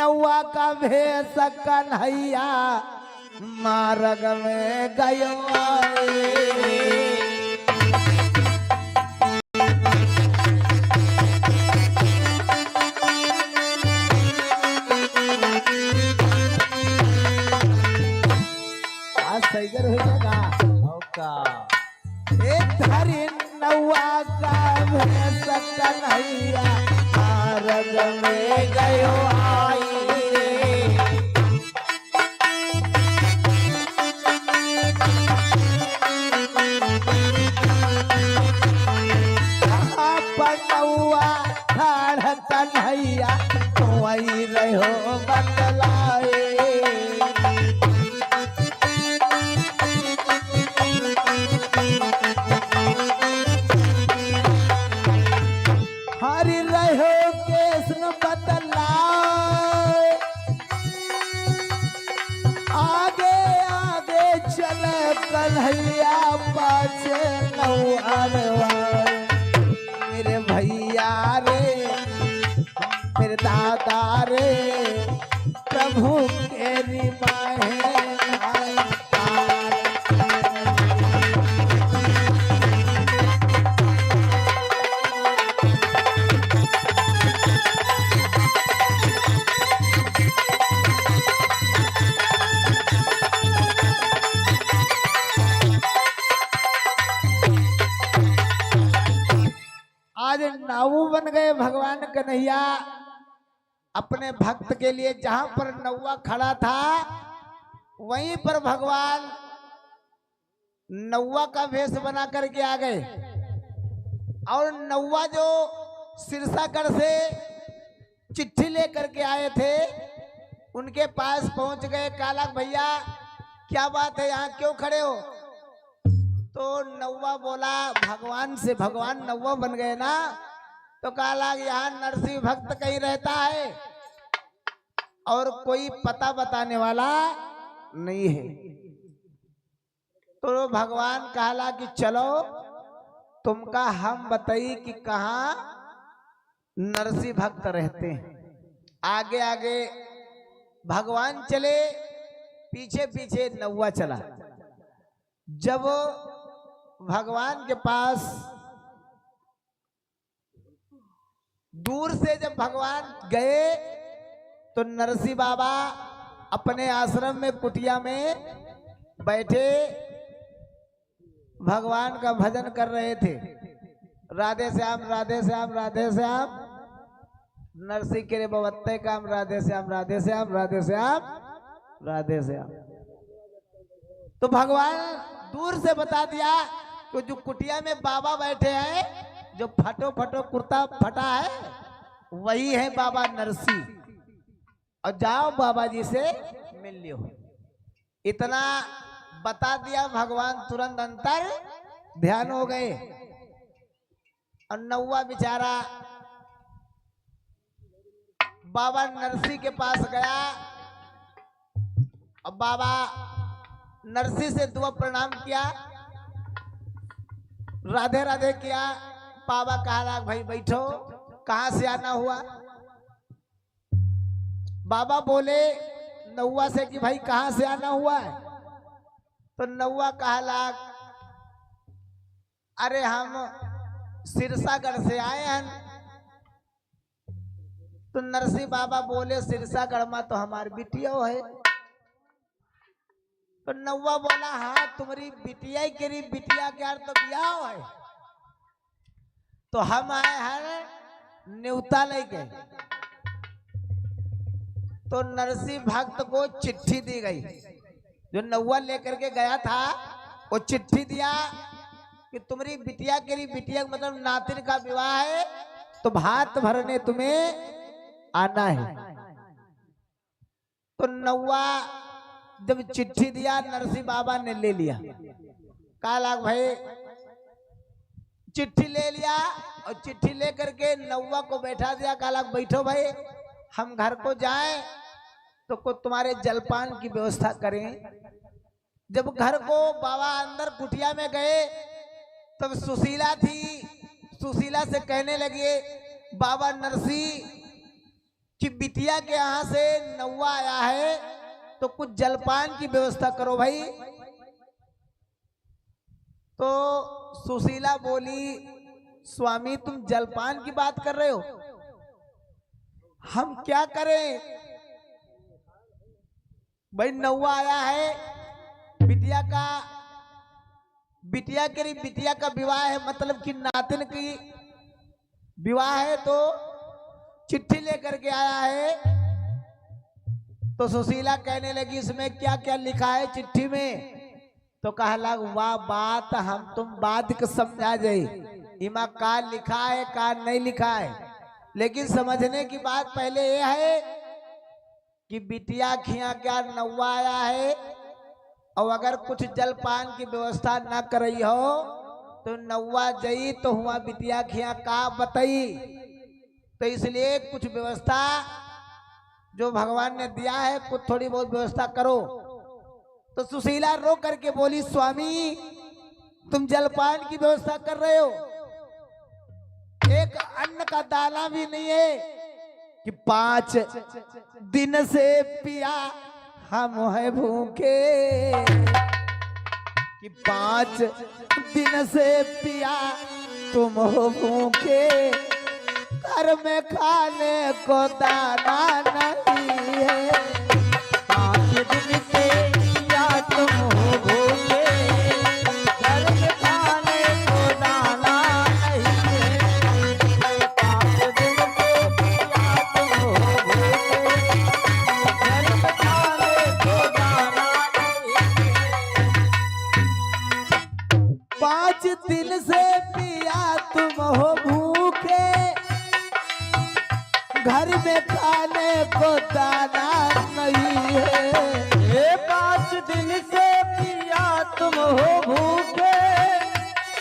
नौवा का भेष कन्हैया मार्ग में गयो आज सैगर हो जाएगा एक धरी नौवा का भेष कन्हैया मार्ग में गयो आई कन्हैया वही रहो बतलाए हरि रहो कृष्ण बतलाए आगे आगे चल कन्हैया पाछे नौअरवा मेरे भैया रे मेरे दादा रे प्रभु केरी माहे आज नाऊ बन गए भगवान कन्हैया अपने भक्त के लिए। जहां पर नौवा खड़ा था वहीं पर भगवान नौवा का वेश बना करके आ गए और नौवा जो सिरसागढ़ से चिट्ठी लेकर के आए थे उनके पास पहुंच गए। काला भैया क्या बात है, यहाँ क्यों खड़े हो? तो नौवा बोला भगवान से, भगवान नौवा बन गए ना, तो काला यहाँ नरसिंह भक्त कहीं रहता है और कोई पता बताने वाला नहीं है। तो भगवान कहला कि चलो तुमका हम बताई कि कहाँ नरसिंह भक्त रहते हैं। आगे आगे भगवान चले, पीछे पीछे नौवा चला। जब भगवान के पास दूर से जब भगवान गए तो नरसिंह बाबा अपने आश्रम में कुटिया में बैठे भगवान का भजन कर रहे थे। राधे श्याम राधे श्याम राधे श्याम नरसिंह के बवत्ते काम राधे श्याम राधे श्याम राधे श्याम राधे श्याम। तो भगवान दूर से बता दिया कि जो कुटिया में बाबा बैठे हैं, जो फटो फटो कुर्ता फटा है वही है बाबा नरसिंह, और जाओ बाबा जी से मिल लियो। इतना बता दिया भगवान, तुरंत अंतर ध्यान हो गए। और नौवा बेचारा बाबा नरसिंह के पास गया और बाबा नरसिंह से दुआ प्रणाम किया, राधे राधे किया। बाबा कहा भाई बैठो, कहाँ से आना हुआ? बाबा बोले नौवा से कि भाई कहाँ से आना हुआ है? तो नौवा कहला अरे हम सिरसागढ़ से आए हैं। तो नरसिंह बाबा बोले सिरसागढ़ में तो हमारी बिटिया है। तो नौवा बोला हाँ तुम्हारी बिटिया के री बिटिया के यार तो ब्याह है, तो हम आए हैं न्योता लेके। तो नरसिंह भक्त को चिट्ठी दी गई, जो नौवा लेकर के गया था वो चिट्ठी दिया कि तुम्हारी बिटिया के री बिटिया मतलब नातिन का विवाह है, तो भात भरने तुम्हें आना है। तो नौवा जब चिट्ठी दिया नरसिंह बाबा ने ले लिया। काला भाई चिट्ठी ले लिया और चिट्ठी ले करके नौवा को बैठा दिया। काला बैठो भाई, हम घर को जाएं तो को तुम्हारे जलपान की व्यवस्था करें। जब घर को बाबा अंदर कुटिया में गए तब सुशीला थी, सुशीला से कहने लगे बाबा नरसिंह कि बिटिया के यहाँ से नौवा आया है तो कुछ जलपान की व्यवस्था करो भाई। तो सुशीला बोली, स्वामी तुम जलपान की बात कर रहे हो, हम क्या करें भाई, नौवा आया है, बिटिया का विवाह है, मतलब कि नातिन की विवाह है, तो चिट्ठी लेकर के आया है। तो सुशीला कहने लगी इसमें क्या क्या लिखा है चिट्ठी में? तो कहला वाह बात हम तुम बात को समझा जाई, इमा का लिखा है का नहीं लिखा है। लेकिन समझने की बात पहले ये है कि बिटिया खिया क्या नौवा आया है, और अगर कुछ जलपान की व्यवस्था न कर रही हो तो नौवा जई तो हुआ बिटिया खिया का बताई। तो इसलिए कुछ व्यवस्था जो भगवान ने दिया है कुछ थोड़ी बहुत व्यवस्था करो। तो सुशीला रो करके बोली, स्वामी तुम जलपान की व्यवस्था कर रहे हो, एक अन्न का दाना भी नहीं है कि 5 दिन से पिया हम है भूखे, कि 5 दिन से पिया तुम हो भूखे, घर में खाने को दाना नहीं है। 5 दिन से पिया तुम हो भूखे, घर में खाने को दाना नहीं है। 5 दिन से पिया तुम हो भूखे, घर में खाने को दाना नहीं है। 5 दिन से पिया तुम हो भूखे, घर में खाने को दाना नहीं है। ये 5 दिन से पिया तुम हो भूखे,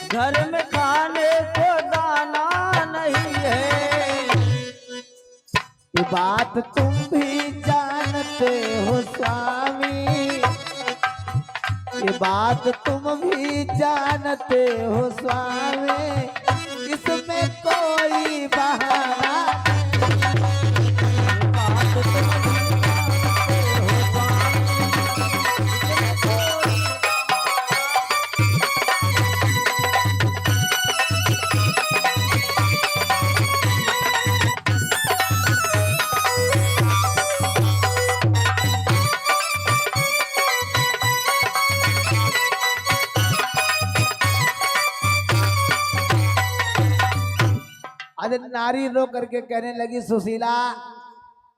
घर में खाने को दाना नहीं है। ये बात तुम भी जानते हो स्वामी, ये बात तुम भी जानते हो स्वामी, इसमें कोई बहाना अरे नारी रो करके कहने लगी सुशीला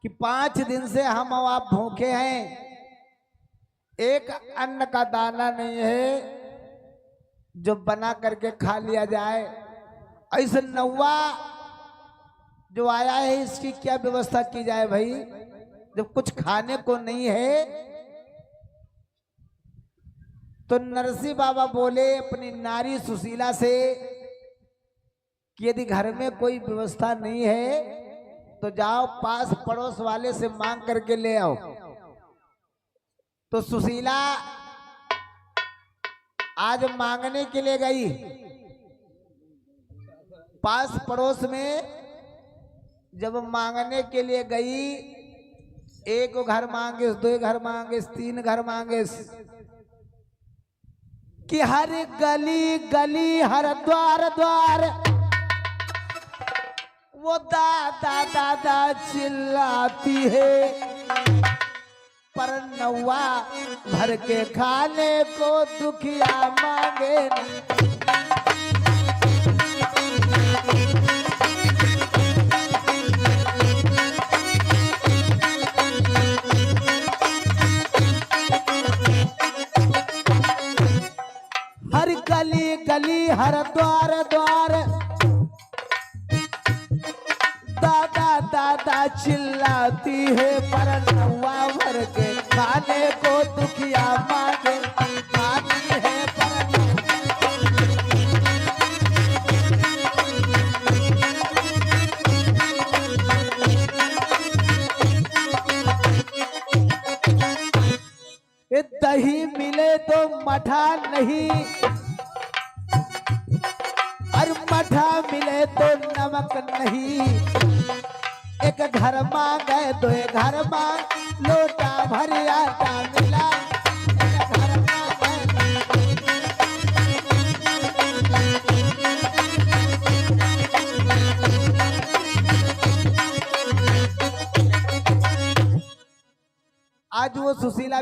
कि 5 दिन से हम और आप भूखे हैं, एक अन्न का दाना नहीं है जो बना करके खा लिया जाए। ऐसे नौवा जो आया है इसकी क्या व्यवस्था की जाए भाई, जब कुछ खाने को नहीं है। तो नरसिंह बाबा बोले अपनी नारी सुशीला से कि यदि घर में कोई व्यवस्था नहीं है तो जाओ पास पड़ोस वाले से मांग करके ले आओ। तो सुशीला आज मांगने के लिए गई पास पड़ोस में। जब मांगने के लिए गई, 1 घर मांगे, 2 घर मांगे, 3 घर मांगे, कि हर गली गली हर द्वार द्वार वो दादा दादा चिल्लाती है, पर नौवा भर के खाने को दुखिया मांगे। हर गली गली हर द्वार द्वार दादा दादा चिल्लाती है, पर नौवा भर के खाने को दुखिया मांगे आती है। ये दही मिले तो मठा नहीं, और मठा मिले तो नमक नहीं। एक घर मांगे दो घर मांग लोटा भरी आटा मिला एक घर आज वो सुशीला